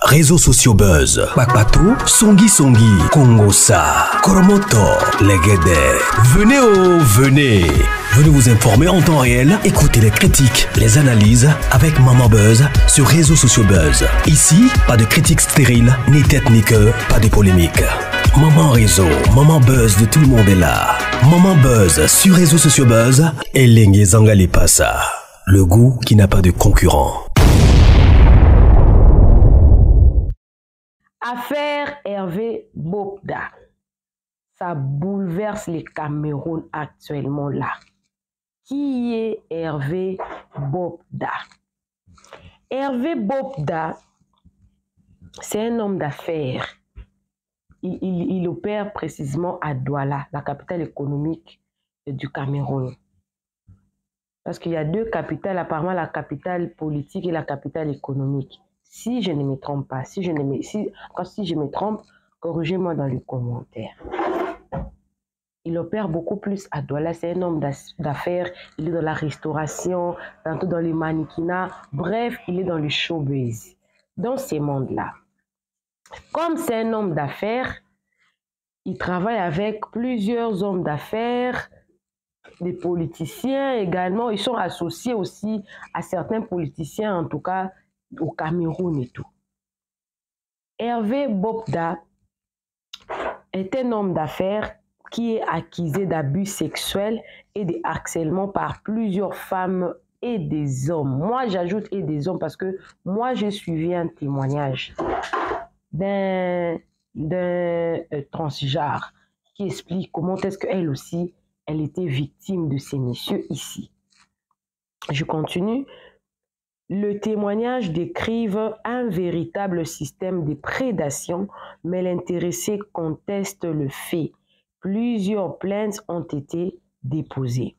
Réseaux sociaux buzz, Bakpato, Songi Songi, Kongosa, Koromoto, Legede. Venez. Venez vous informer en temps réel, écoutez les critiques, les analyses avec Maman Buzz sur Réseaux sociaux buzz. Ici, pas de critiques stériles, ni tête ni queue, pas de polémique. Maman Réseau, Maman Buzz de tout le monde est là. Maman Buzz sur Réseaux sociaux buzz et Lengue Zangali Passa. Le goût qui n'a pas de concurrent. Affaire Hervé Bopda, ça bouleverse les Cameroun actuellement là. Qui est Hervé Bopda? Hervé Bopda, c'est un homme d'affaires. Il opère précisément à Douala, la capitale économique du Cameroun. Parce qu'il y a deux capitales, apparemment la capitale politique et la capitale économique. Si je ne me trompe pas, si je me trompe, corrigez-moi dans les commentaires. Il opère beaucoup plus à Douala, c'est un homme d'affaires, il est dans la restauration, tantôt dans les mannequinats, bref, il est dans le showbiz, dans ces mondes-là. Comme c'est un homme d'affaires, il travaille avec plusieurs hommes d'affaires, des politiciens également, ils sont associés aussi à certains politiciens, en tout cas, au Cameroun et tout. Hervé Bopda est un homme d'affaires qui est accusé d'abus sexuels et de harcèlement par plusieurs femmes et des hommes. Moi, j'ajoute et des hommes parce que moi, j'ai suivi un témoignage d'un transgenre qui explique comment est-ce qu'elle aussi, elle était victime de ces messieurs ici. Je continue. Le témoignage décrive un véritable système de prédation, mais l'intéressé conteste le fait. Plusieurs plaintes ont été déposées.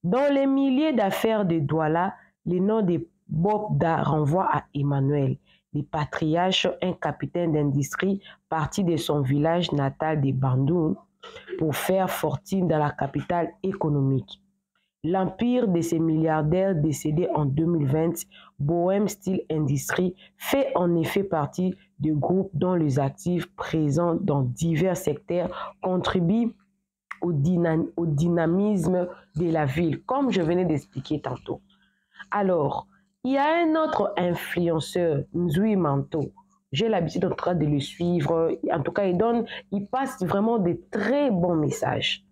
Dans les milliers d'affaires de Douala, le nom de Bopda renvoie à Emmanuel, le patriarche, un capitaine d'industrie parti de son village natal de Bandung pour faire fortune dans la capitale économique. L'empire de ces milliardaires décédés en 2020, Bohem Steel Industries, fait en effet partie de groupes dont les actifs présents dans divers secteurs contribuent au dynamisme de la ville, comme je venais d'expliquer tantôt. Alors, il y a un autre influenceur, Nzui Manto. J'ai l'habitude en tout cas de le suivre. En tout cas, il passe vraiment de très bons messages.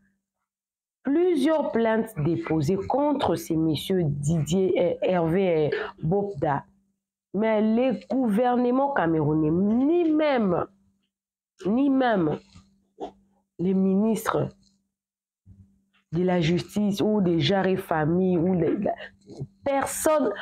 Plusieurs plaintes déposées contre ces messieurs Didier, Hervé et Bopda. Mais les gouvernements camerounais, ni même les ministres de la justice ou des jarres familles, personne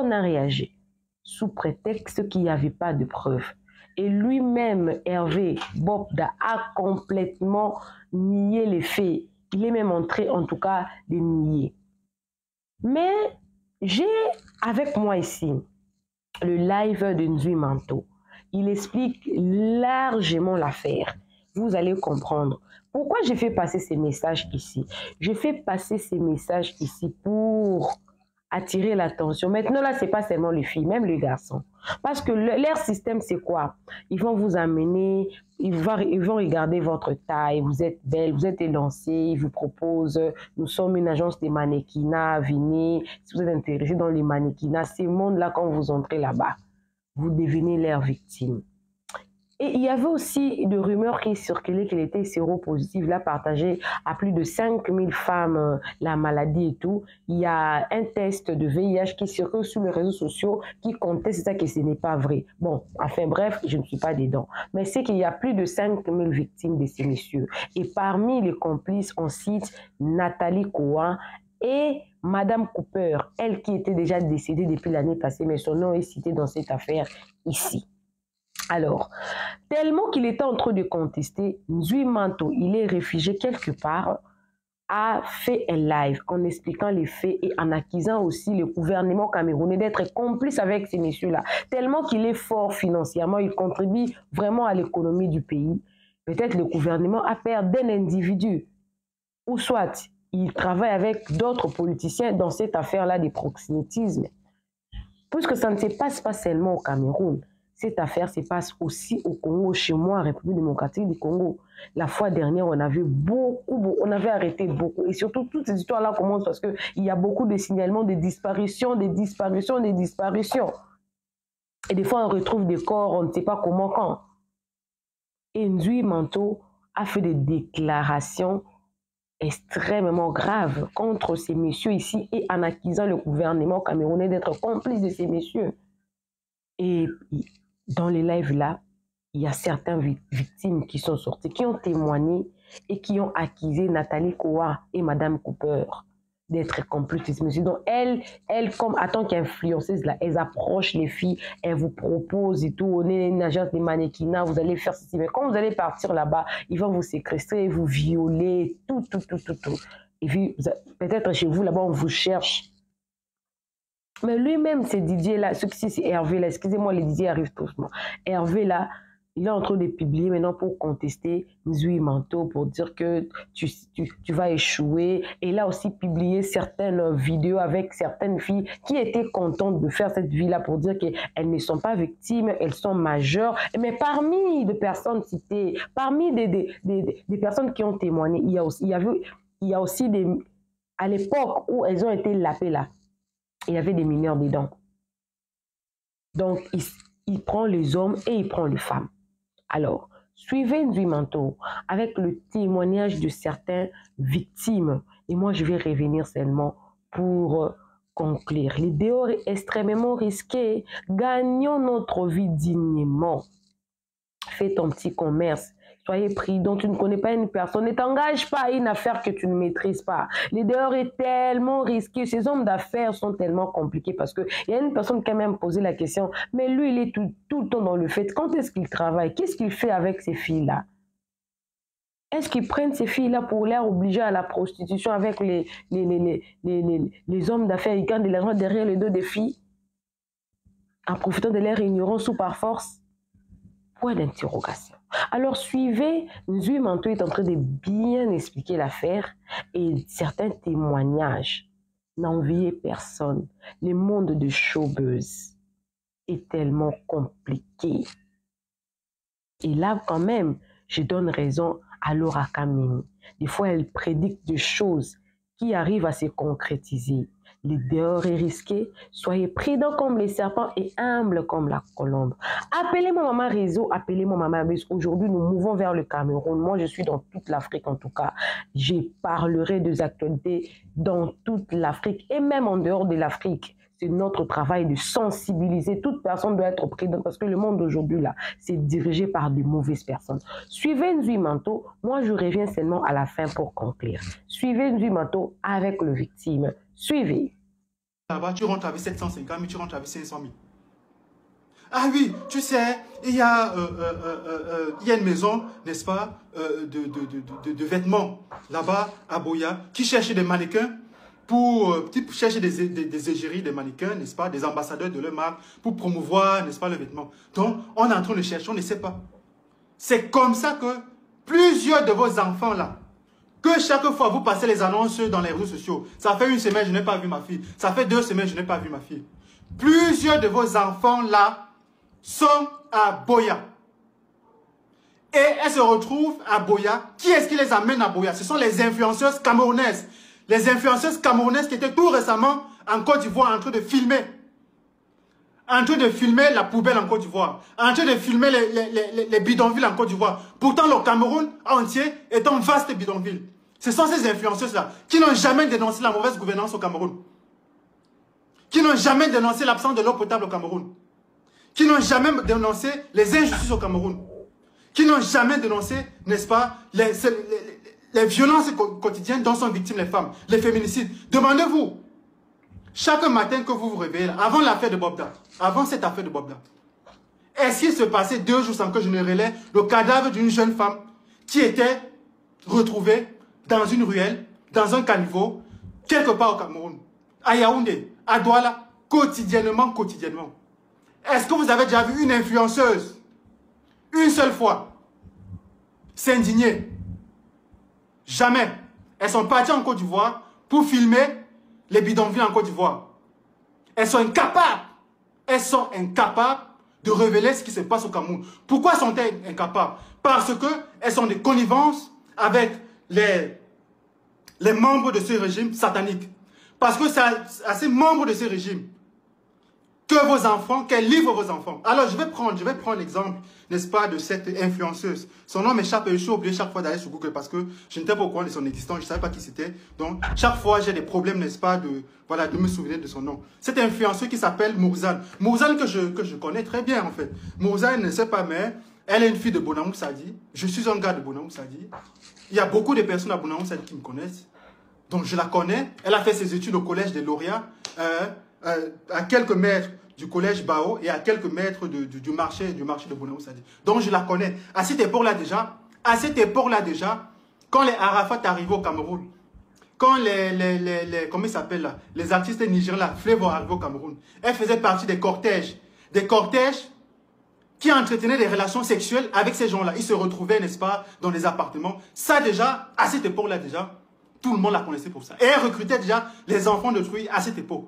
n'a réagi sous prétexte qu'il n'y avait pas de preuves. Et lui-même, Hervé Bopda, a complètement nié les faits. Il est même en train, en tout cas, de nier. Mais j'ai avec moi ici le live de Nzui Manto. Il explique largement l'affaire. Vous allez comprendre. Pourquoi j'ai fait passer ces messages ici? Je fais passer ces messages ici pour attirer l'attention. Maintenant, là, ce n'est pas seulement les filles, même les garçons. Parce que leur système, c'est quoi? Ils vont vous amener, ils vont regarder votre taille, vous êtes belle, vous êtes élancée, ils vous proposent, nous sommes une agence de mannequinat, venez, si vous êtes intéressé dans les mannequinats, ces mondes-là, quand vous entrez là-bas, vous devenez leur victime. Et il y avait aussi des rumeurs qui circulaient qu'elle était séropositive, là, partagée à plus de 5000 femmes, la maladie et tout. Il y a un test de VIH qui circule sur les réseaux sociaux qui conteste ça, que ce n'est pas vrai. Bon, enfin bref, je ne suis pas dedans. Mais c'est qu'il y a plus de 5000 victimes de ces messieurs. Et parmi les complices, on cite Nathalie Cohen et Madame Cooper, elle qui était déjà décédée depuis l'année passée, mais son nom est cité dans cette affaire ici. Alors, tellement qu'il était en train de contester, Nzui Manto, il est réfugié quelque part, a fait un live en expliquant les faits et en accusant aussi le gouvernement camerounais d'être complice avec ces messieurs-là. Tellement qu'il est fort financièrement, il contribue vraiment à l'économie du pays. Peut-être le gouvernement a peur d'un individu, ou soit il travaille avec d'autres politiciens dans cette affaire-là de proxénétisme. puisque ça ne se passe pas seulement au Cameroun, cette affaire se passe aussi au Congo, chez moi, République démocratique du Congo. La fois dernière, on avait on avait arrêté beaucoup. Et surtout, toutes ces histoires-là commencent parce qu'il y a beaucoup de signalements de disparitions, des disparitions, des disparitions. Et des fois, on retrouve des corps, on ne sait pas comment, quand. Et Nzui Manto a fait des déclarations extrêmement graves contre ces messieurs ici et en accusant le gouvernement camerounais d'être complice de ces messieurs. Et dans les lives là, il y a certaines victimes qui sont sorties, qui ont témoigné et qui ont accusé Nathalie Kowa et Madame Cooper d'être complices. Donc, elles, comme en tant qu'influenceuse, là, elles approchent les filles, elles vous proposent et tout, on est une agence de mannequinat, vous allez faire ceci. Mais quand vous allez partir là-bas, ils vont vous séquestrer, vous violer, tout. Et puis, peut-être chez vous, là-bas, on vous cherche. Mais lui-même, c'est Didier là, c'est Hervé là, excusez-moi, les Didier arrivent tous. Hervé là, il est en train de publier maintenant pour contester Nzui Manto, pour dire que tu vas échouer. Et il a aussi publié certaines vidéos avec certaines filles qui étaient contentes de faire cette vie-là pour dire qu'elles ne sont pas victimes, elles sont majeures. Mais parmi les personnes citées, parmi des personnes qui ont témoigné, il y a aussi des... À l'époque où elles ont été lapées là, il y avait des mineurs dedans. Donc, il prend les hommes et il prend les femmes. Alors, suivez Nzui Manto avec le témoignage de certaines victimes. Et moi, je vais revenir seulement pour conclure. L'idéal est extrêmement risqué. Gagnons notre vie dignement. Fais ton petit commerce. Soyez prudent, tu ne connais pas une personne, ne t'engage pas à une affaire que tu ne maîtrises pas. L'idéal est tellement risqué, ces hommes d'affaires sont tellement compliqués parce qu'il y a une personne qui a même posé la question, mais lui, il est tout le temps dans le fait. Quand est-ce qu'il travaille? Qu'est-ce qu'il fait avec ces filles-là? Est-ce qu'ils prennent ces filles-là pour les obliger à la prostitution avec les hommes d'affaires? Ils gagnent de l'argent derrière les dos des filles en profitant de leur ignorance ou par force? Point d'interrogation. Alors, suivez, Nzui Manto est en train de bien expliquer l'affaire et certains témoignages. N'enviez personne. Le monde de showbiz est tellement compliqué. Et là, quand même, je donne raison à Laura Kamini. Des fois, elle prédit des choses qui arrivent à se concrétiser. Le dehors est risqué, soyez prudents comme les serpents et humbles comme la colombe. Appelez-moi Maman Réseau, appelez-moi Maman Abbesse. Aujourd'hui, nous mouvons vers le Cameroun. Moi, je suis dans toute l'Afrique en tout cas. Je parlerai des actualités dans toute l'Afrique et même en dehors de l'Afrique. C'est notre travail de sensibiliser. Toute personne doit être prudente parce que le monde d'aujourd'hui, là, c'est dirigé par de mauvaises personnes. Suivez Nzui Manto. Moi, je reviens seulement à la fin pour conclure. Suivez Nzui Manto avec le victime. Suivez. Là-bas, tu rentres avec 750 000, tu rentres avec 500 000. Ah oui, tu sais, il y a une maison, n'est-ce pas, de vêtements, là-bas, à Boya, qui cherche des mannequins pour chercher des égéries, des mannequins, n'est-ce pas, des ambassadeurs de leur marque, pour promouvoir, n'est-ce pas, le vêtement. Donc, on est en train de chercher, on ne sait pas. C'est comme ça que plusieurs de vos enfants, là, que chaque fois vous passez les annonces dans les réseaux sociaux, ça fait une semaine, je n'ai pas vu ma fille. Ça fait 2 semaines, je n'ai pas vu ma fille. Plusieurs de vos enfants là sont à Boya. Et elles se retrouvent à Boya. Qui est-ce qui les amène à Boya? Ce sont les influenceuses camerounaises. Les influenceuses camerounaises qui étaient tout récemment en Côte d'Ivoire en train de filmer. En train de filmer la poubelle en Côte d'Ivoire. En train de filmer les bidonvilles en Côte d'Ivoire. Pourtant, le Cameroun entier est un vaste bidonville. Ce sont ces influenceuses-là qui n'ont jamais dénoncé la mauvaise gouvernance au Cameroun. Qui n'ont jamais dénoncé l'absence de l'eau potable au Cameroun. Qui n'ont jamais dénoncé les injustices au Cameroun. Qui n'ont jamais dénoncé, n'est-ce pas, les violences quotidiennes dont sont victimes les femmes. Les féminicides. Demandez-vous. Chaque matin que vous vous réveillez, avant l'affaire de Bobda, avant cette affaire de Bobda, est-ce qu'il se passait 2 jours sans que je ne relaie le cadavre d'une jeune femme qui était retrouvée dans une ruelle, dans un caniveau, quelque part au Cameroun, à Yaoundé, à Douala, quotidiennement. Est-ce que vous avez déjà vu une influenceuse, une seule fois, s'indigner? Jamais. Elles sont parties en Côte d'Ivoire pour filmer les bidonvilles en Côte d'Ivoire. Elles sont incapables elles sont incapables de révéler ce qui se passe au Cameroun. Pourquoi sont-elles incapables? Parce qu'elles sont des connivences avec les membres de ce régime satanique. Parce que c'est à ces membres de ce régime que vos enfants, qu'elles livrent vos enfants. Alors, je vais prendre l'exemple, n'est-ce pas, de cette influenceuse. Son nom m'échappe et je suis obligé chaque fois d'aller sur Google parce que je n'étais pas au courant de son existence, je ne savais pas qui c'était. Donc, chaque fois, j'ai des problèmes, n'est-ce pas, de me souvenir de son nom. Cette influenceuse qui s'appelle Mourzane. Mourzane que je connais très bien, en fait. Mourzane, ne sait pas, mais elle est une fille de Bonamou Sadi. Je suis un gars de Bonamou Sadi. Il y a beaucoup de personnes à Bonamou Sadi qui me connaissent. Donc, je la connais. Elle a fait ses études au collège des lauréats. À quelques mètres du collège Bao et à quelques mètres du marché de Bonamou Sadi. Donc je la connais. À cette époque-là déjà, quand les Arafat arrivaient au Cameroun, quand comment ils s'appellent là, les artistes nigériens là, Flavor arrivaient au Cameroun, elle faisait partie des cortèges qui entretenaient des relations sexuelles avec ces gens-là. Ils se retrouvaient, n'est-ce pas, dans des appartements. Ça déjà, à cette époque-là déjà, tout le monde la connaissait pour ça. Et elle recrutait déjà les enfants d'autrui à cette époque.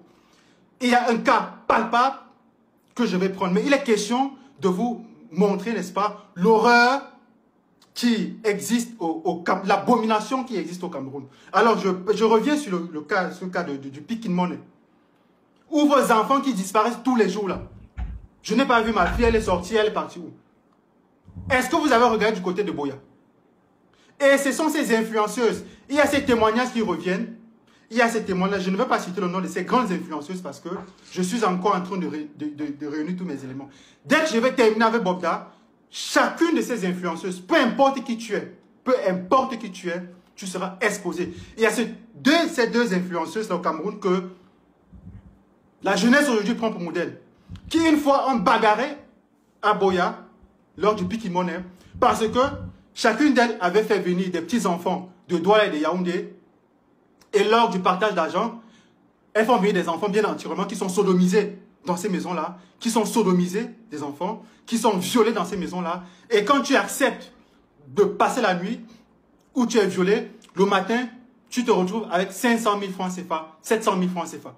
Il y a un cas palpable que je vais prendre. Mais il est question de vous montrer, n'est-ce pas, l'horreur qui existe, l'abomination qui existe au Cameroun. Alors, je reviens sur le cas du Picking Money. Où vos enfants qui disparaissent tous les jours là. Je n'ai pas vu ma fille, elle est sortie, elle est partie où? Est-ce que vous avez regardé du côté de Boya? Et ce sont ces influenceuses. Il y a ces témoignages qui reviennent. Il y a ces témoignages, je ne vais pas citer le nom de ces grandes influenceuses parce que je suis encore en train de réunir tous mes éléments. Dès que je vais terminer avec Bobda, chacune de ces influenceuses, peu importe qui tu es, tu seras exposé. Il y a ces deux influenceuses là au Cameroun que la jeunesse aujourd'hui prend pour modèle. Qui une fois ont bagarré à Boya lors du Picking Money parce que chacune d'elles avait fait venir des petits-enfants de Douala et de Yaoundé. Et lors du partage d'argent, elles font venir des enfants bien entièrement qui sont sodomisés dans ces maisons-là, qui sont sodomisés, des enfants, qui sont violés dans ces maisons-là. Et quand tu acceptes de passer la nuit où tu es violé, le matin, tu te retrouves avec 500 000 francs CFA, 700 000 francs CFA.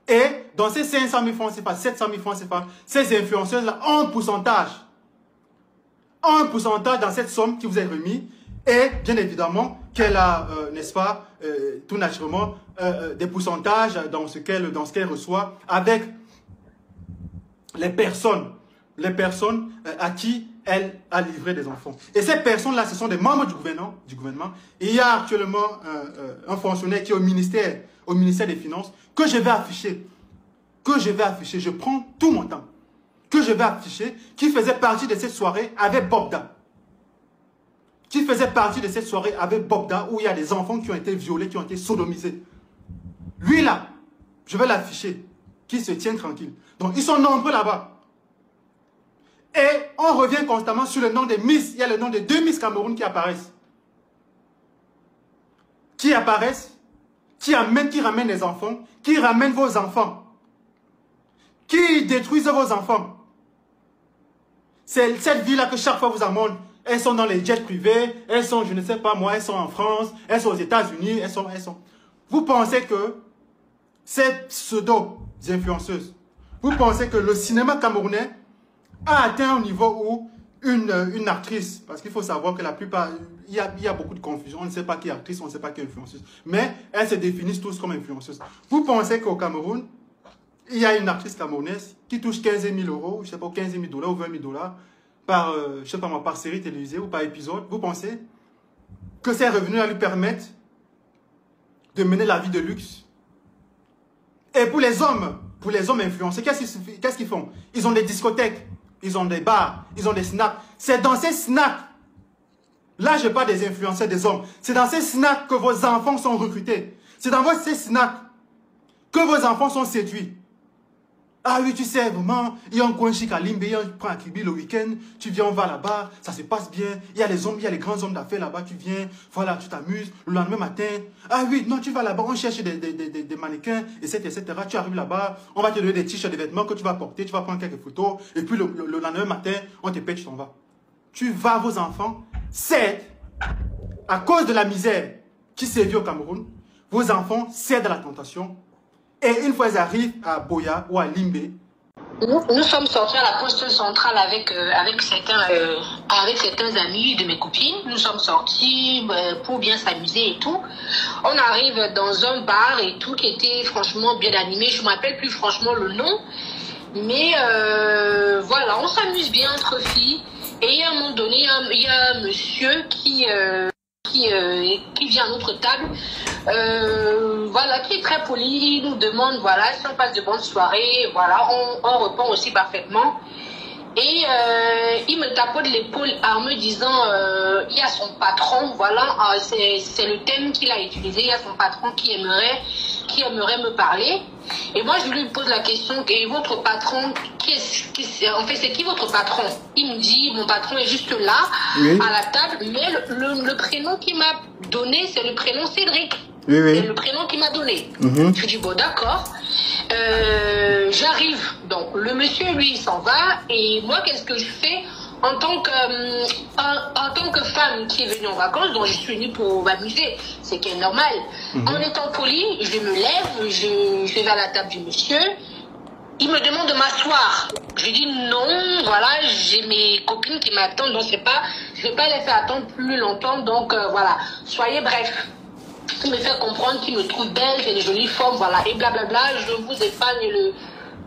Et dans ces 500 000 francs CFA, 700 000 francs CFA, ces influenceuses-là ont un pourcentage dans cette somme qui vous est remise. Et bien évidemment qu'elle a, n'est-ce pas, tout naturellement, des pourcentages dans ce qu'elle reçoit avec les personnes à qui elle a livré des enfants. Et ces personnes-là, ce sont des membres du gouvernement. Et il y a actuellement un fonctionnaire qui est au ministère des Finances que je vais afficher. Je prends tout mon temps. Que je vais afficher, qui faisait partie de cette soirée avec Bobda. Où il y a des enfants qui ont été violés, qui ont été sodomisés. Lui là, je vais l'afficher, qui se tient tranquille. Donc ils sont nombreux là-bas. Et on revient constamment sur le nom des Miss. Il y a le nom de 2 Miss Cameroun qui apparaissent. Qui ramènent les enfants, qui ramènent vos enfants, qui détruisent vos enfants. C'est cette vie-là que chaque fois vous amène. Elles sont dans les jets privés, elles sont, je ne sais pas moi, elles sont en France, elles sont aux États-Unis, elles sont. Vous pensez que ces pseudo-influenceuses, vous pensez que le cinéma camerounais a atteint un niveau où une actrice, parce qu'il faut savoir que la plupart, il y a beaucoup de confusion, on ne sait pas qui est actrice, on ne sait pas qui est influenceuse, mais elles se définissent tous comme influenceuses. Vous pensez qu'au Cameroun, il y a une actrice camerounaise qui touche 15 000 €, je ne sais pas, 15 000 $ ou 20 000 $ par, je sais pas moi, par série télévisée ou par épisode, vous pensez que ces revenus-là lui permettent de mener la vie de luxe? Et pour les hommes influencés, qu'est-ce qu'ils font? Ils ont des discothèques, ils ont des bars, ils ont des snacks. C'est dans ces snacks, là je parle des influenceurs des hommes, c'est dans ces snacks que vos enfants sont recrutés. C'est dans ces snacks que vos enfants sont séduits. Ah oui, tu sais, vraiment, il y a un coin chic à Limbe, on prend à Kribi le week-end, tu viens, on va là-bas, ça se passe bien. Il y a les hommes, il y a les grands hommes d'affaires là-bas, tu viens, voilà, tu t'amuses. Le lendemain matin, ah oui, non, tu vas là-bas, on cherche des mannequins, etc. Tu arrives là-bas, on va te donner des t-shirts, des vêtements que tu vas porter, tu vas prendre quelques photos, et puis le lendemain matin, on te paie, tu t'en vas. Tu vas, vos enfants, c'est à cause de la misère qui sévit au Cameroun, vos enfants cèdent à la tentation. Et une fois ils arrivent à Boya ou à Limbe, Nous sommes sortis à la poste centrale avec certains amis de mes copines. Nous sommes sortis pour bien s'amuser et tout. On arrive dans un bar et tout qui était franchement bien animé. Je ne me rappelle plus franchement le nom. Mais voilà, on s'amuse bien entre filles. Et à un moment donné, il y a un monsieur qui vient à notre table, voilà, qui est très poli, il nous demande, voilà, si on passe de bonnes soirées, voilà, on répond aussi parfaitement. Et il me tapote l'épaule en me disant, il y a son patron, voilà, c'est le thème qu'il a utilisé, il y a son patron qui aimerait me parler. Et moi, je lui pose la question, et votre patron, en fait, c'est qui votre patron? Il me dit, mon patron est juste là, oui, à la table, mais le prénom qu'il m'a donné, c'est le prénom Cédric. Oui, oui. C'est le prénom qu'il m'a donné. Je dis, bon, d'accord. J'arrive. Donc, le monsieur, lui, il s'en va. Et moi, qu'est-ce que je fais en tant que femme qui est venue en vacances, donc je suis venue pour m'amuser, c'est qui est normal. En étant polie, je me lève, je vais vers la table du monsieur. Il me demande de m'asseoir. Je dis non, voilà, j'ai mes copines qui m'attendent, donc je vais pas les faire attendre plus longtemps, donc voilà, soyez bref. Il me fait comprendre qu'il me trouve belle, j'ai des jolies formes, voilà, et blablabla, je vous épargne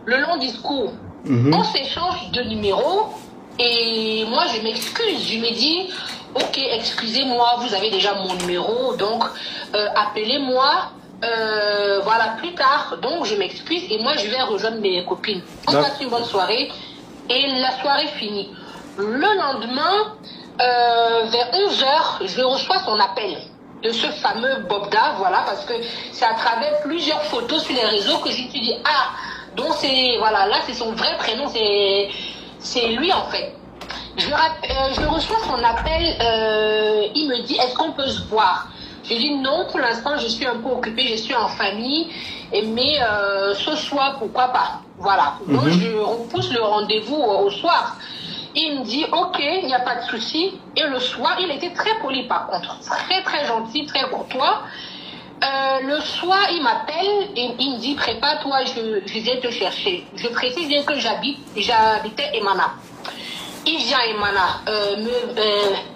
le long discours. On s'échange de numéros, et moi je m'excuse, je me dis, ok, excusez-moi, vous avez déjà mon numéro, donc appelez-moi, voilà, plus tard. Donc je m'excuse, et moi je vais rejoindre mes copines. On passe une bonne soirée, et la soirée finit. Le lendemain, vers 11h, je reçois son appel de ce fameux Bobda, voilà, parce que c'est à travers plusieurs photos sur les réseaux que je me suis dit, ah, donc c'est, voilà, là c'est son vrai prénom, c'est lui en fait. Je reçois son appel, il me dit, est-ce qu'on peut se voir? Je dis non, pour l'instant je suis un peu occupée, je suis en famille, mais ce soir, pourquoi pas, voilà. Donc je repousse le rendez-vous au soir. Il me dit, ok, il n'y a pas de souci. Et le soir, il était très poli par contre. Très, très gentil, très courtois. Le soir, il m'appelle et il me dit, prépare-toi, je viens te chercher. Je précise bien que j'habitais Emana. Il vient à Emana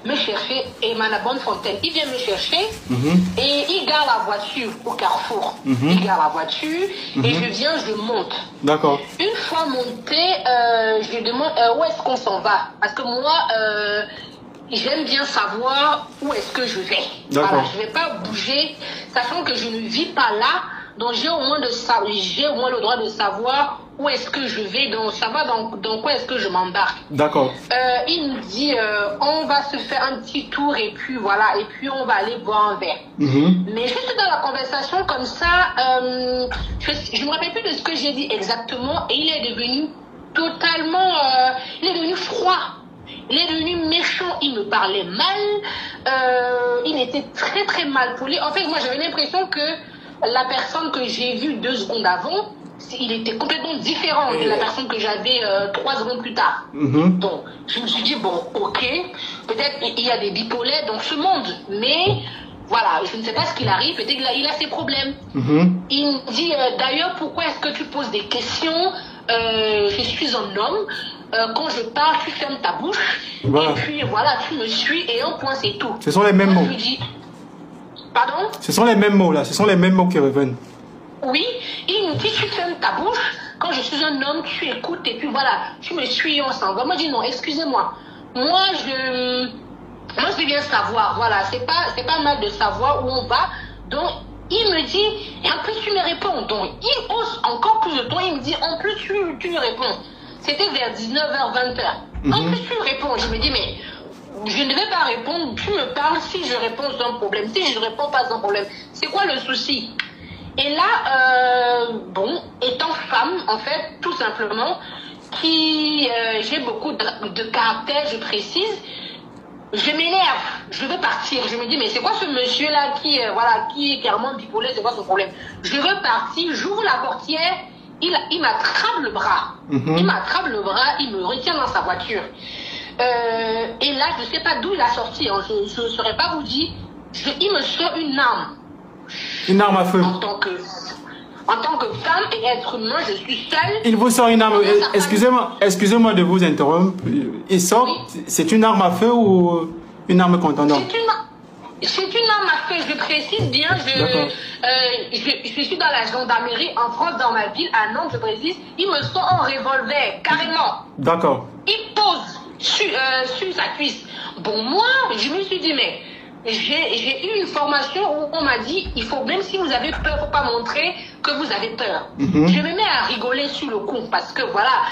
me chercher, Emana Bonnefontaine. Il vient me chercher et il gare la voiture au carrefour. Il gare la voiture et je viens, je monte. D'accord. Une fois monté, je demande où est-ce qu'on s'en va. Parce que moi, j'aime bien savoir où est-ce que je vais. Voilà, je ne vais pas bouger, sachant que je ne vis pas là. Donc j'ai au moins le droit de savoir où est-ce que je vais, donc savoir dans quoi est-ce que je m'embarque. D'accord. Il me dit on va se faire un petit tour et puis voilà, et puis on va aller boire un verre. Mais juste dans la conversation comme ça, je me rappelle plus de ce que j'ai dit exactement, et il est devenu totalement, il est devenu froid. Il est devenu méchant, il me parlait mal, il était très très mal poli. En fait, moi j'avais l'impression que la personne que j'ai vue 2 secondes avant, il était complètement différent de la personne que j'avais 3 secondes plus tard. Donc, je me suis dit, bon, ok, peut-être il y a des bipolaires dans ce monde, mais voilà, je ne sais pas ce qu'il arrive, peut-être qu'il a ses problèmes. Il me dit, d'ailleurs, pourquoi est-ce que tu poses des questions? Je suis un homme, quand je parle, tu fermes ta bouche, et puis voilà, tu me suis, et un point, c'est tout. Ce sont les mêmes mots. Je lui dis, pardon? Ce sont les mêmes mots là, ce sont les mêmes mots qui reviennent. Oui, il me dit tu fermes ta bouche, quand je suis un homme, tu écoutes et puis voilà, tu me suis et on s'en va. Moi je dis non, excusez-moi, moi je veux bien savoir, voilà, c'est pas mal de savoir où on va. Donc il me dit, et en plus tu me réponds, donc il ose encore plus de temps, il me dit en plus tu me réponds. C'était vers 19h, 20h. En plus tu me réponds, je me dis mais je ne vais pas répondre, tu me parles, si je réponds c'est un problème, si je ne réponds pas c'est un problème. C'est quoi le souci? Et là, bon, étant femme, en fait, tout simplement, j'ai beaucoup de caractère, je précise, je m'énerve, je veux partir. Je me dis, mais c'est quoi ce monsieur-là qui est clairement bipolaire, c'est quoi son problème? Je veux partir, j'ouvre la portière, il m'attrape le bras. Il m'attrape le bras, il me retient dans sa voiture. Et là, je ne sais pas d'où il a sorti, hein, je ne saurais pas vous dire. Il me sort une arme. Une arme à feu. En tant que... En tant que femme et être humain, je suis seule. Il vous sort une arme. Excusez-moi de vous interrompre. Il sort, c'est une arme à feu ou une arme contondante? C'est une arme à feu, je précise bien. Je suis dans la gendarmerie en France, dans ma ville, à Nantes, je précise. Ils me sont en revolver, carrément. D'accord. Ils posent sur sa cuisse. Bon, moi, je me suis dit, mais j'ai eu une formation où on m'a dit, il faut, même si vous avez peur, il ne faut pas montrer que vous avez peur. Je me mets à rigoler sur le coup parce que voilà,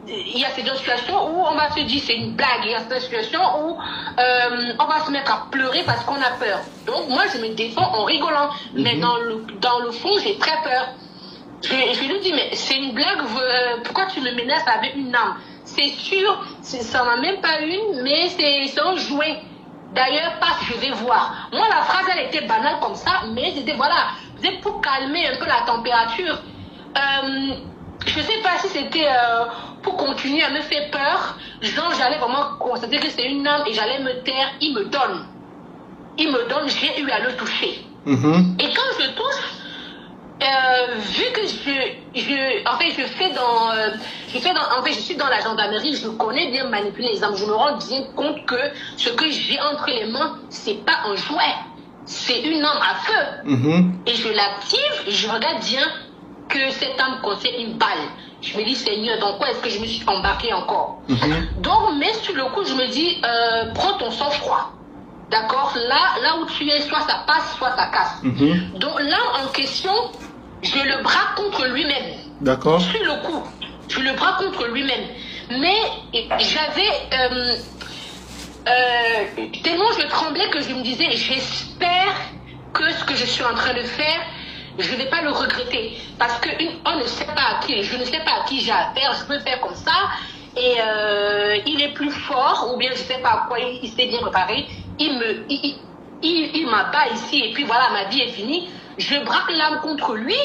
il y a cette situation où on va se dire c'est une blague, il y a cette situation où on va se mettre à pleurer parce qu'on a peur. Donc moi je me défends en rigolant, mais dans le fond j'ai très peur. Je lui dis mais c'est une blague, pourquoi tu me menaces avec une arme? C'est sûr, ça n'en a même pas une, mais c'est un jouet. D'ailleurs, passe, je vais voir. Moi, la phrase, elle était banale comme ça, mais c'était, voilà, peut-être pour calmer un peu la température. Je ne sais pas si c'était pour continuer à me faire peur. Genre, j'allais vraiment constater que c'est une arme et j'allais me taire. Il me donne, j'ai eu à le toucher. Et quand je touche, vu que je suis dans la gendarmerie, je connais bien manipuler les armes. Je me rends bien compte que ce que j'ai entre les mains, c'est pas un jouet, c'est une arme à feu. Et je l'active, je regarde bien que cette arme contient une balle. Je me dis, Seigneur, dans quoi est-ce que je me suis embarqué encore? Donc, mais sur le coup, je me dis, prends ton sang-froid. D'accord, là où tu es, soit ça passe, soit ça casse. Donc là, en question, je le braque contre lui-même. D'accord. Sur le coup, je le braque contre lui-même. Mais j'avais... tellement je tremblais que je me disais, j'espère que ce que je suis en train de faire, je ne vais pas le regretter. Parce qu'on ne sait pas à qui, je ne sais pas à qui j'ai affaire, je peux faire comme ça. Et il est plus fort, ou bien je ne sais pas à quoi il s'est bien préparé. Il m'abat ici et puis voilà, ma vie est finie. Je braque l'arme contre lui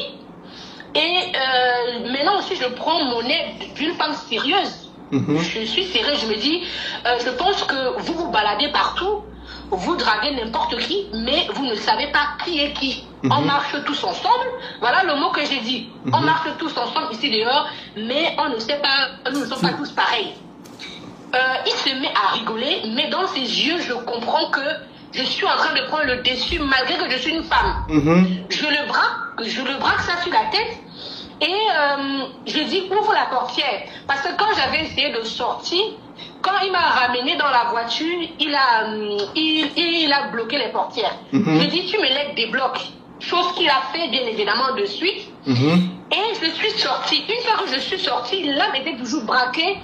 et maintenant aussi je prends mon aide d'une femme sérieuse. Je suis sérieuse, je me dis, je pense que vous vous baladez partout, vous draguez n'importe qui, mais vous ne savez pas qui est qui. On marche tous ensemble, voilà le mot que j'ai dit. On marche tous ensemble ici dehors, mais on ne sait pas, nous ne sommes pas tous pareils. Il se met à rigoler, mais dans ses yeux, je comprends que je suis en train de prendre le dessus malgré que je suis une femme. Je le braque ça sur la tête et je dis ouvre la portière. Parce que quand j'avais essayé de sortir, quand il m'a ramené dans la voiture, il a bloqué les portières. Je dis tu me laisses des blocs. Chose qu'il a fait bien évidemment de suite. Et je suis sortie. Une fois que je suis sortie, l'âme était toujours braquée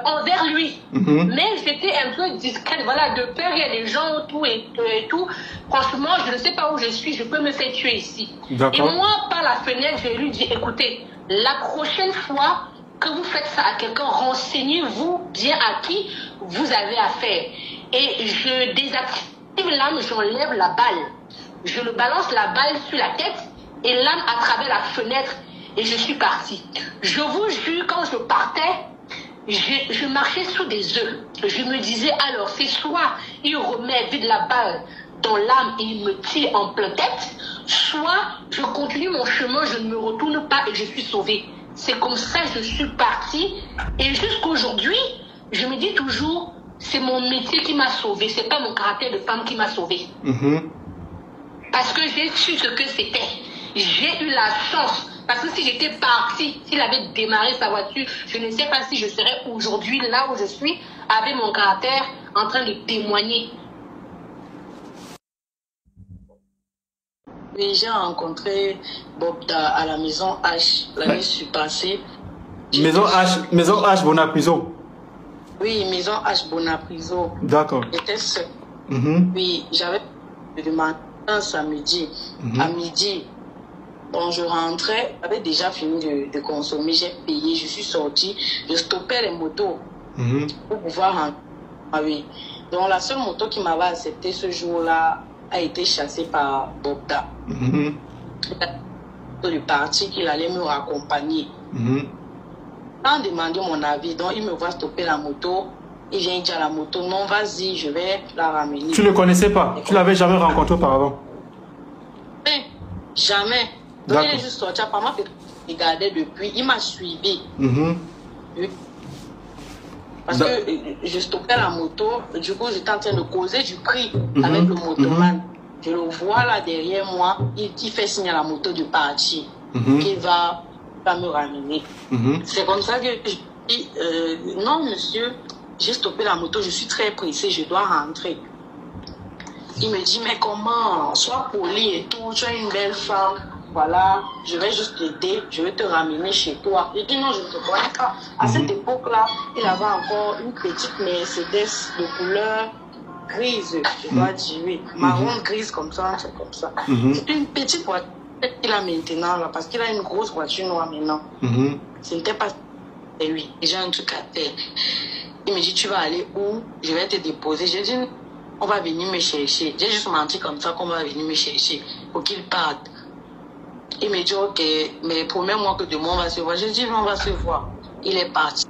envers lui. Mais j'étais un peu discrète, voilà, de peur, il y a des gens autour et tout. Franchement, je ne sais pas où je suis, je peux me faire tuer ici. Et moi, par la fenêtre, je lui dis, écoutez, la prochaine fois que vous faites ça à quelqu'un, renseignez-vous bien à qui vous avez affaire. Et je désactive l'âme, j'enlève la balle. Je le balance la balle sur la tête et l'âme à travers la fenêtre et je suis partie. Je vous jure, quand je partais, je marchais sous des œufs. Je me disais alors, c'est soit il remet vite la balle dans l'âme et il me tire en pleine tête, soit je continue mon chemin, je ne me retourne pas et je suis sauvée. C'est comme ça que je suis partie et jusqu'aujourd'hui, je me dis toujours, c'est mon métier qui m'a sauvée, c'est pas mon caractère de femme qui m'a sauvée. Parce que j'ai su ce que c'était. J'ai eu la chance. Parce que si j'étais partie, s'il avait démarré sa voiture, je ne sais pas si je serais aujourd'hui là où je suis, avec mon caractère, en train de témoigner. Oui, j'ai rencontré Bobda à la maison H l'année passée. Maison H Bonapriso. Oui, maison H Bonapriso. D'accord. J'étais seule. Oui, j'avais demandé un samedi à midi. Bon, je rentrais, j'avais déjà fini de consommer, j'ai payé, je suis sortie, je stoppais les motos pour pouvoir rentrer. Ah oui. Donc la seule moto qui m'avait accepté ce jour-là a été chassée par Bobda. Le parti qu'il allait me raccompagner. Quand demandé mon avis, donc il me voit stopper la moto, il vient dire à la moto, non vas-y, je vais la ramener. Tu ne le connaissais pas? Tu l'avais jamais rencontré auparavant? Jamais. Donc il est juste sorti, apparemment, il regardait depuis, il m'a suivi. Oui. Parce que je stoppais la moto, du coup j'étais en train de causer du prix avec le motoman. Je le vois là derrière moi, il fait signe à la moto de partir, qu'il va me ramener. C'est comme ça que je dis, non monsieur, j'ai stoppé la moto, je suis très pressée, je dois rentrer. Il me dit, mais comment? Sois poli et tout, tu es une belle femme. Voilà, je vais juste t'aider, je vais te ramener chez toi. Je dis non, je ne te connais pas. À cette époque-là, il avait encore une petite Mercedes de couleur grise, je dois dire, oui. Marron grise comme ça, c'est comme ça. C'est une petite voiture qu'il a maintenant, là, parce qu'il a une grosse voiture noire maintenant. Ce n'était pas... Et oui, j'ai un truc à faire. Il me dit, tu vas aller où? Je vais te déposer. J'ai dit, on va venir me chercher. J'ai juste menti comme ça qu'on va venir me chercher pour qu'il parte. Il me dit, ok, mais promets-moi que demain on va se voir. Je dis, on va se voir. Il est parti.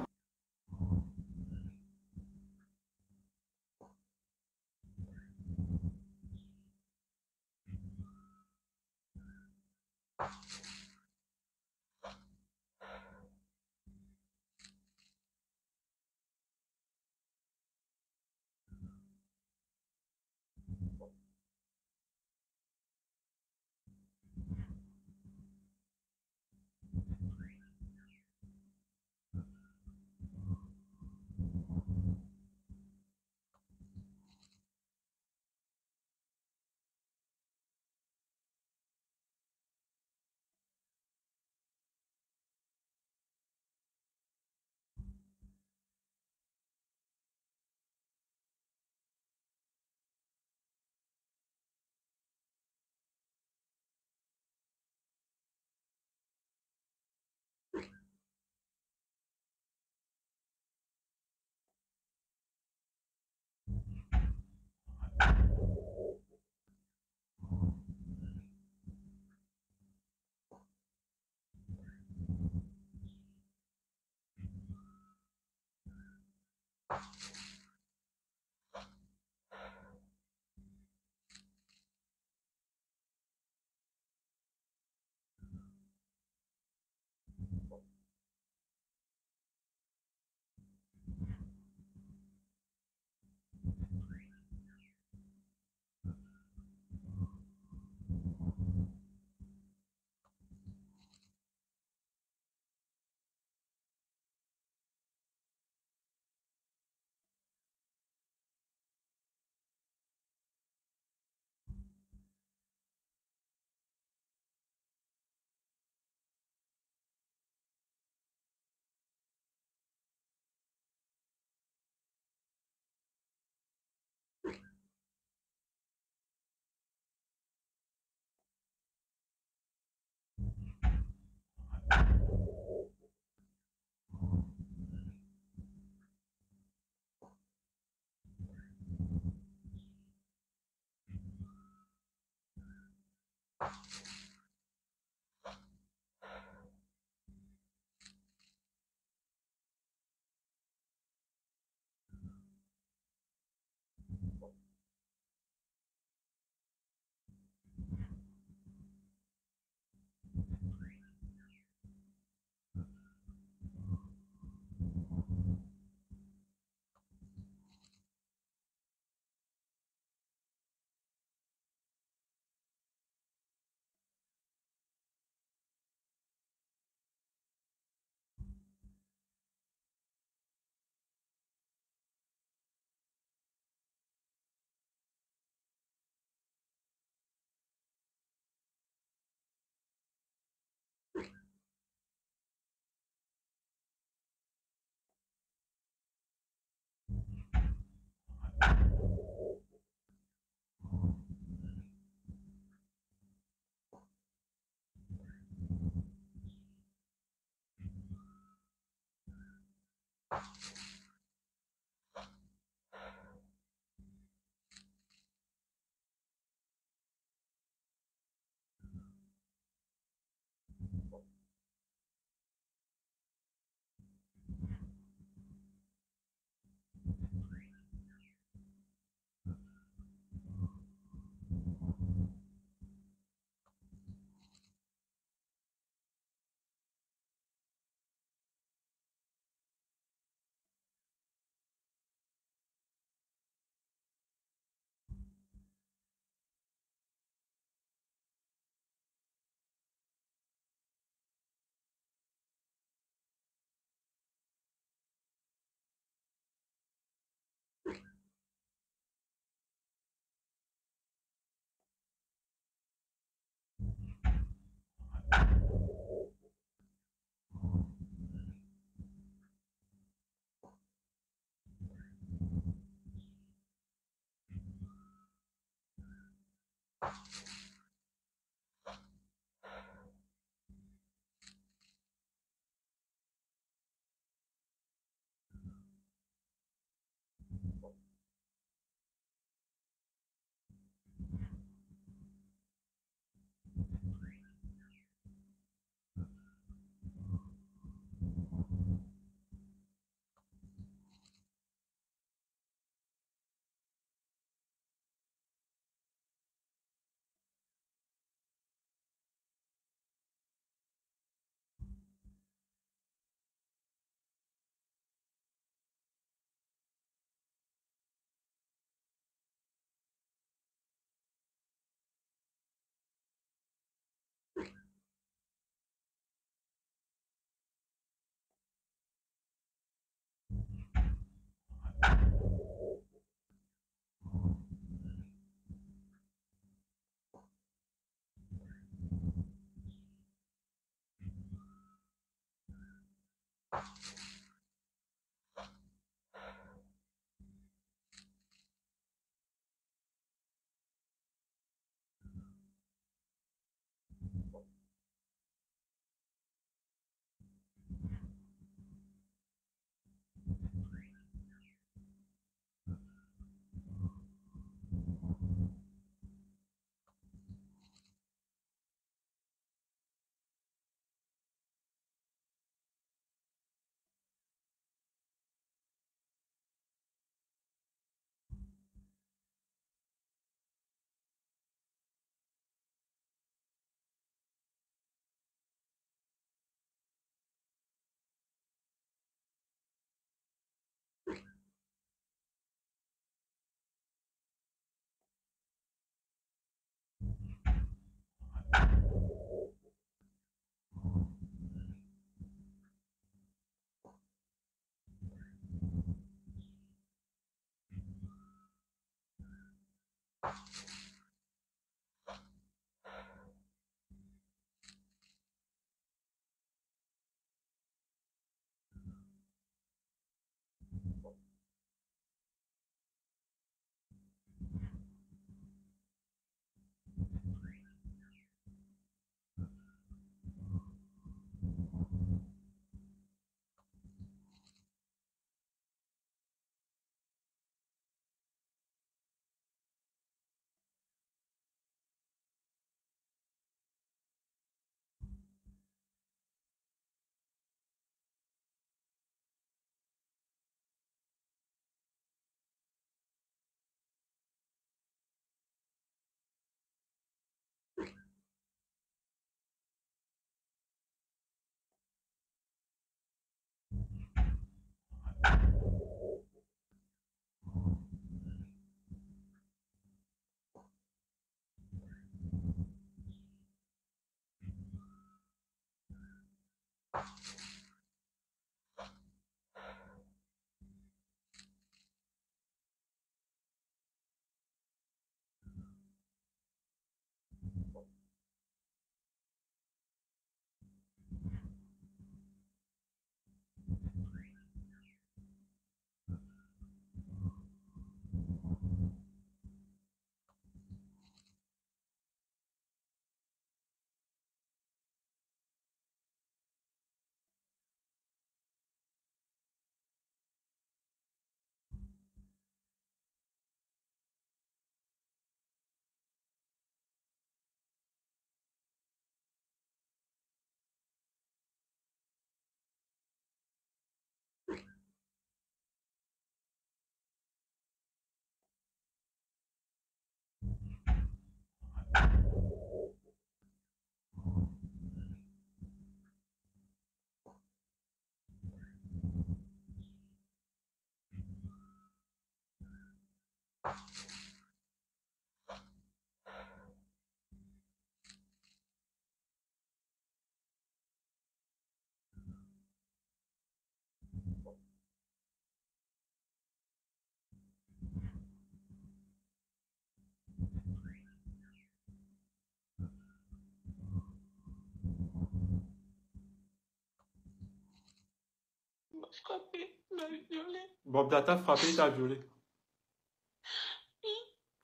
Frappé, m'a violé. Bob Data frappé, il t'a violé.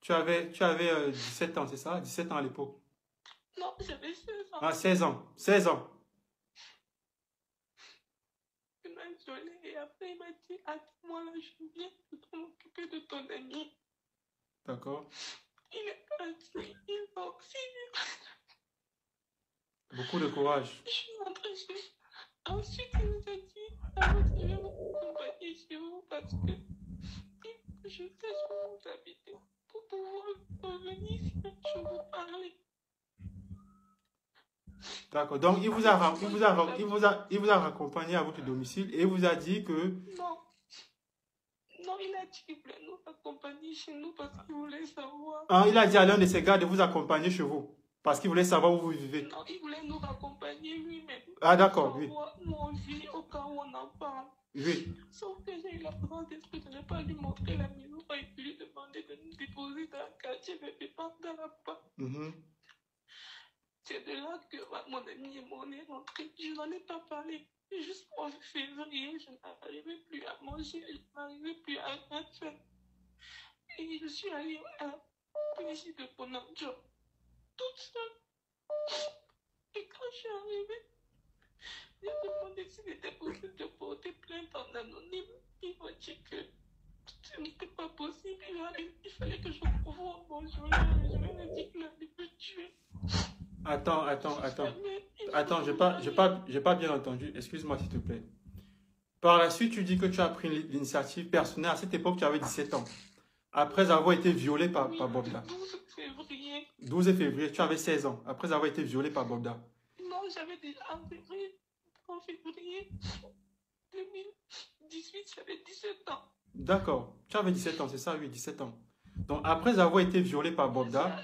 Tu avais 17 ans, c'est ça? 17 ans à l'époque. Non, j'avais 16 ans. Ah, 16 ans. 16 ans. Il m'a violé et après il m'a dit, attends-moi là, je viens de m'occuper de ton ami. D'accord. Il est parti, il va aussi. Beaucoup de courage. Je suis rentrée chez lui. Ensuite, il nous a dit, ah, je vais vous accompagner chez vous parce que je sache où vous habitez pour pouvoir revenir si je vous parler. D'accord. Donc, il vous a raccompagné à votre domicile et il vous a dit que... Non. Non, il a dit qu'il voulait nous accompagner chez nous parce qu'il voulait savoir. Ah, il a dit à l'un de ses gars de vous accompagner chez vous parce qu'il voulait savoir où vous vivez. Non, il voulait nous accompagner lui-même. Ah, d'accord, oui. Nous, on vit au cas où on en parle. Oui. Sauf que j'ai eu la présence d'esprit de ne pas lui montrer la maison et puis lui demander de nous déposer dans le quartier de départ dans la part. C'est de là que mon ami et mon est rentré. Je n'en ai pas parlé. Jusqu'en février, je n'arrivais plus à manger, je n'arrivais plus à rien faire. Et je suis allée à la police de Bonanjo, toute seule. Et quand je suis arrivée, j'ai demandé s'il était possible de porter plainte en anonyme. Ils m'ont dit que ce n'était pas possible. Il fallait que je prouve mon journal. Je lui ai dit qu'il allait me tuer. Attends, j'ai pas bien entendu. Excuse-moi, s'il te plaît. Par la suite, tu dis que tu as pris l'initiative personnelle. À cette époque, tu avais 17 ans. Après avoir été violé par Bobda. 12 février. 12 février, tu avais 16 ans. Après avoir été violé par Bobda. Non, j'avais déjà en février 2018, j'avais 17 ans. D'accord. Tu avais 17 ans, c'est ça? Oui, 17 ans. Donc, après avoir été violé par Bobda,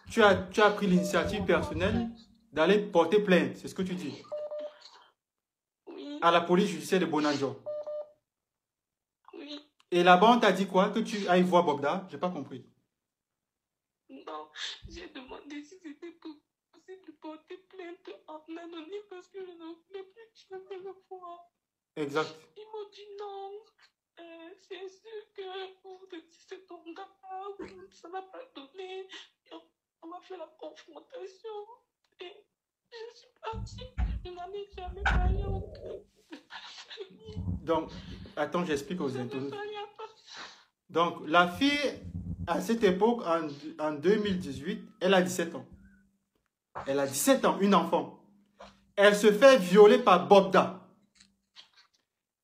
tu as pris l'initiative personnelle d'aller porter plainte, c'est ce que tu dis? Oui. À la police judiciaire de Bonanjo. Oui. Et là-bas, on t'a dit quoi? Que tu ailles voir Bobda? J'ai pas compris. Non, j'ai demandé si c'était possible de porter plainte en anonyme parce que je ne voulais plus jamais le voir. Exact. Ils m'ont dit non, c'est sûr que pour de 17 ans d'art, ça n'a pas donné. On m'a fait la confrontation et je suis partie. Je n'en ai jamais parlé au famille. Donc, attends, j'explique aux internautes. Donc, la fille, à cette époque, en 2018, elle a 17 ans. Elle a 17 ans, une enfant. Elle se fait violer par Bobda.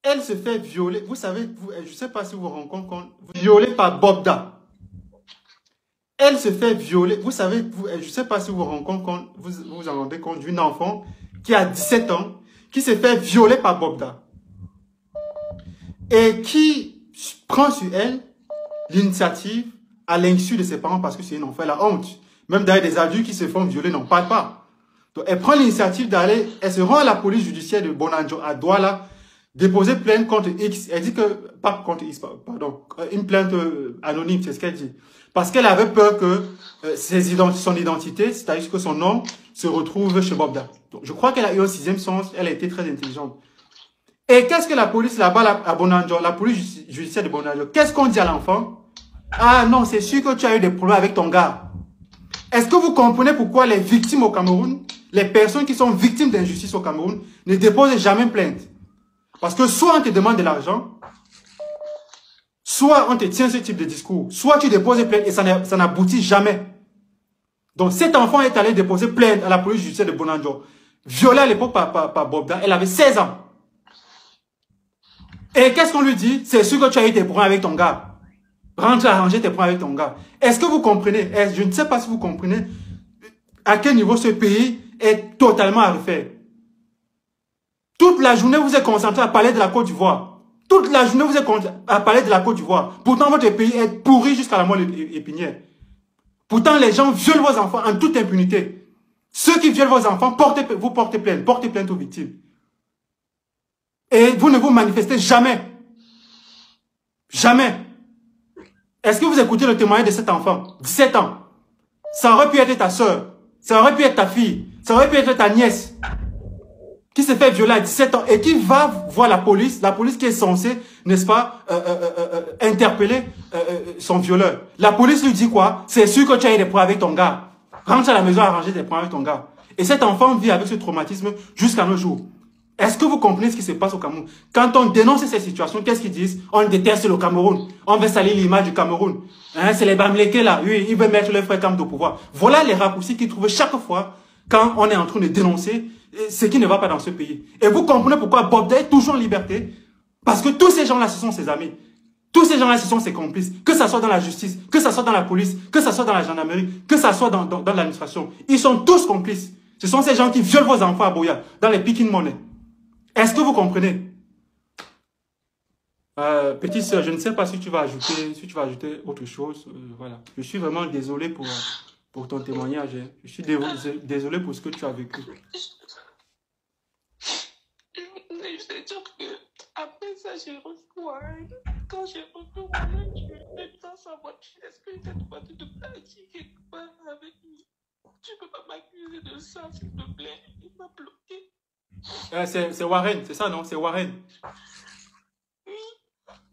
Elle se fait violer. Vous savez, je ne sais pas si vous vous rendez compte, violée par Bobda. Elle se fait violer. Vous savez, je ne sais pas si vous vous rendez compte, vous en rendez compte d'une enfant qui a 17 ans, qui se fait violer par Bobda. Et qui prend sur elle l'initiative à l'insu de ses parents parce que c'est une enfant, elle a honte. Même d'ailleurs, des adultes qui se font violer n'en parlent pas. Donc, elle prend l'initiative d'aller, elle se rend à la police judiciaire de Bonanjo, à Douala, déposer plainte contre X. Elle dit que, pas contre X, pardon, une plainte anonyme, c'est ce qu'elle dit. Parce qu'elle avait peur que son identité, c'est-à-dire que son nom, se retrouve chez Bobda. Donc, je crois qu'elle a eu un sixième sens, elle a été très intelligente. Et qu'est-ce que la police là-bas à Bonanjo, la police judiciaire de Bonanjo, qu'est-ce qu'on dit à l'enfant? Ah non, c'est sûr que tu as eu des problèmes avec ton gars. Est-ce que vous comprenez pourquoi les victimes au Cameroun, les personnes qui sont victimes d'injustice au Cameroun, ne déposent jamais plainte? Parce que soit on te demande de l'argent, soit on te tient ce type de discours, soit tu déposes plainte et ça n'aboutit jamais. Donc cet enfant est allé déposer plainte à la police judiciaire de Bonanjo, violée à l'époque par Bobda, elle avait 16 ans. Et qu'est-ce qu'on lui dit? C'est sûr que tu as eu des problèmes avec ton gars. Rentre arranger tes problèmes avec ton gars. Est-ce que vous comprenez? Je ne sais pas si vous comprenez à quel niveau ce pays est totalement à refaire. Toute la journée, vous êtes concentré à parler de la Côte d'Ivoire. Toute la journée, vous êtes concentré à parler de la Côte d'Ivoire. Pourtant, votre pays est pourri jusqu'à la moelle épinière. Pourtant, les gens violent vos enfants en toute impunité. Ceux qui violent vos enfants, vous portez plainte aux victimes. Et vous ne vous manifestez jamais. Jamais. Est-ce que vous écoutez le témoignage de cet enfant? 17 ans. Ça aurait pu être ta soeur. Ça aurait pu être ta fille. Ça aurait pu être ta nièce. qui s'est fait violer à 17 ans et qui va voir la police qui est censée, n'est-ce pas, interpeller son violeur. La police lui dit quoi? C'est sûr que tu as eu des problèmes avec ton gars. Rentre à la maison, arranger des problèmes avec ton gars. Et cet enfant vit avec ce traumatisme jusqu'à nos jours. Est-ce que vous comprenez ce qui se passe au Cameroun? Quand on dénonce ces situations, qu'est-ce qu'ils disent? On déteste le Cameroun. On veut salir l'image du Cameroun. Hein, c'est les Bamileke là. Oui, ils veulent mettre le frère Kamdo au pouvoir. Voilà les raccourcis qu'ils trouvent chaque fois quand on est en train de dénoncer ce qui ne va pas dans ce pays. Et vous comprenez pourquoi Bobda est toujours en liberté? Parce que tous ces gens-là, ce sont ses amis. Tous ces gens-là, ce sont ses complices. Que ça soit dans la justice, que ça soit dans la police, que ça soit dans la gendarmerie, que ça soit dans l'administration. Ils sont tous complices. Ce sont ces gens qui violent vos enfants à Boya, dans les picking money. Est-ce que vous comprenez? Petite sœur, je ne sais pas si tu vas ajouter autre chose. Voilà. Je suis vraiment désolé pour ton témoignage. Hein. Je suis désolé pour ce que tu as vécu. Je vais dire que après ça, j'ai reçu Warren. Quand j'ai reçu Warren, je lui ai dit dans sa voiture, est-ce que cette voiture de pratique quelque part avec lui? Tu ne peux pas m'accuser de ça, s'il te plaît. Il m'a bloqué. C'est Warren, c'est ça, non? C'est Warren.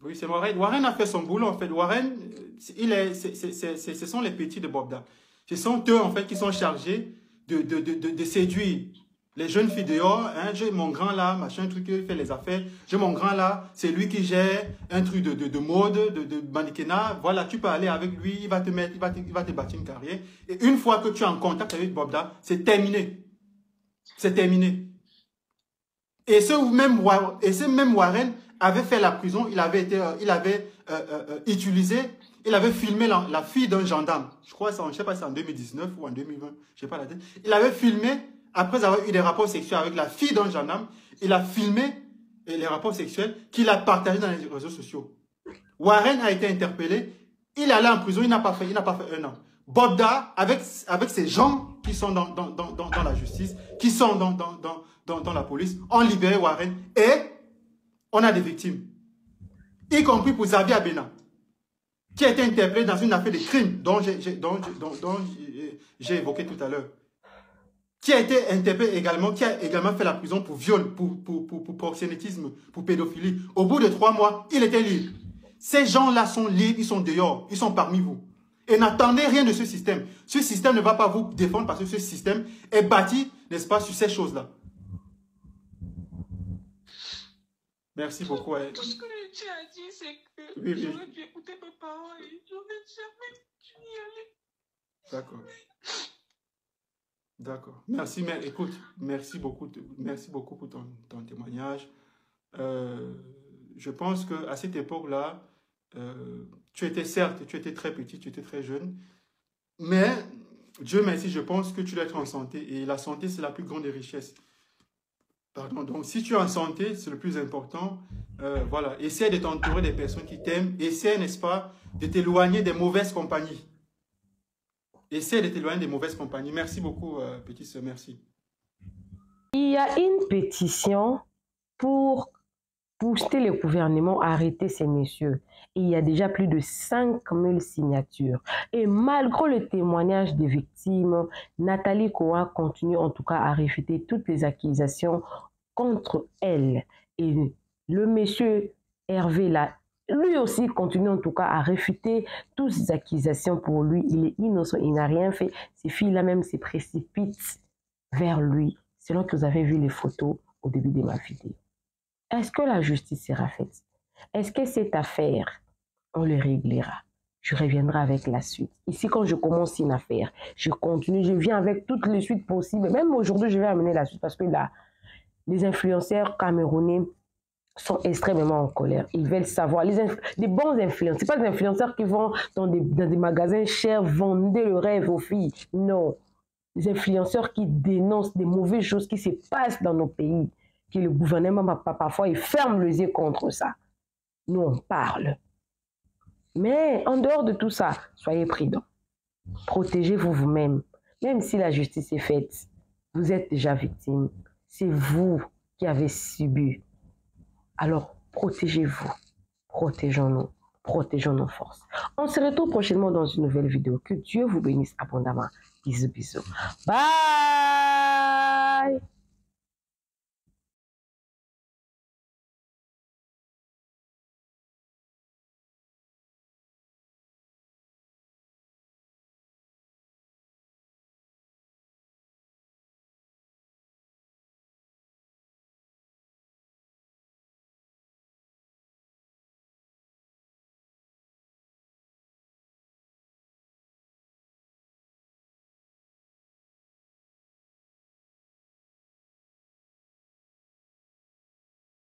Oui, c'est Warren. Warren a fait son boulot, en fait. Warren, ce sont les petits de Bobda. Ce sont eux, en fait, qui sont chargés de séduire les jeunes filles dehors. Hein. J'ai mon grand là, machin, truc, il fait les affaires. J'ai mon grand là, c'est lui qui gère un truc de mode, de mannequinat. Voilà, tu peux aller avec lui, il va te bâtir une carrière. Et une fois que tu es en contact avec Bobda, c'est terminé. C'est terminé. Et ce même Warren avait fait la prison, il avait filmé la fille d'un gendarme. Je crois, je ne sais pas si c'est en 2019 ou en 2020, je ne sais pas la date. Il avait filmé, après avoir eu des rapports sexuels avec la fille d'un gendarme, il a filmé les rapports sexuels qu'il a partagés dans les réseaux sociaux. Warren a été interpellé, il est allé en prison, il n'a pas fait 1 an. Bobda, avec ces gens qui sont dans la justice, qui sont dans la police, ont libéré Warren et on a des victimes. Y compris pour Zabi Abena, qui a été interpellé dans une affaire de crime dont j'ai évoqué tout à l'heure. Qui a été interpellé également, qui a également fait la prison pour viol, pour proxénétisme, pour pédophilie. Au bout de 3 mois, il était libre. Ces gens-là sont libres, ils sont dehors, ils sont parmi vous. Et n'attendez rien de ce système. Ce système ne va pas vous défendre parce que ce système est bâti, n'est-ce pas, sur ces choses-là. Merci beaucoup. Tout ce que tu as dit, c'est que j'aurais dû écouter mes parents et j'aurais jamais dû y aller. D'accord. D'accord. Merci, mais écoute, merci beaucoup pour ton témoignage. Je pense qu'à cette époque-là, tu étais très petit, tu étais très jeune, mais Dieu merci, je pense que tu dois être en santé et la santé, c'est la plus grande des richesses. Pardon, donc si tu es en santé, c'est le plus important. Voilà, essaie de t'entourer des personnes qui t'aiment. Essaie, n'est-ce pas, de t'éloigner des mauvaises compagnies. Essaie de t'éloigner des mauvaises compagnies. Merci beaucoup, petite sœur, merci. Il y a une pétition pour pousser le gouvernement à arrêter ces messieurs. Et il y a déjà plus de 5000 signatures. Et malgré le témoignage des victimes, Nathalie Koa continue en tout cas à réfuter toutes les accusations contre elle. Et le monsieur Hervé là, lui aussi continue en tout cas à réfuter toutes ces accusations pour lui. Il est innocent, il n'a rien fait. Ces filles-là même se précipitent vers lui, selon que vous avez vu les photos au début de ma vidéo. Est-ce que la justice sera faite? Est-ce que cette affaire, on le réglera? Je reviendrai avec la suite. Ici, quand je commence une affaire, je continue, je viens avec toutes les suites possibles. Même aujourd'hui, je vais amener la suite parce que là, les influenceurs camerounais sont extrêmement en colère. Ils veulent savoir. Les bons influenceurs, ce n'est pas des influenceurs qui vont dans des magasins chers vendre le rêve aux filles. Non. Les influenceurs qui dénoncent des mauvaises choses qui se passent dans nos pays, que le gouvernement, parfois, il ferme les yeux contre ça. Nous, on parle. Mais en dehors de tout ça, soyez prudents. Protégez-vous vous-même. Même si la justice est faite, vous êtes déjà victime. C'est vous qui avez subi. Alors, protégez-vous. Protégeons-nous. Protégeons nos forces. On se retrouve prochainement dans une nouvelle vidéo. Que Dieu vous bénisse abondamment. Bisous, bisous. Bye!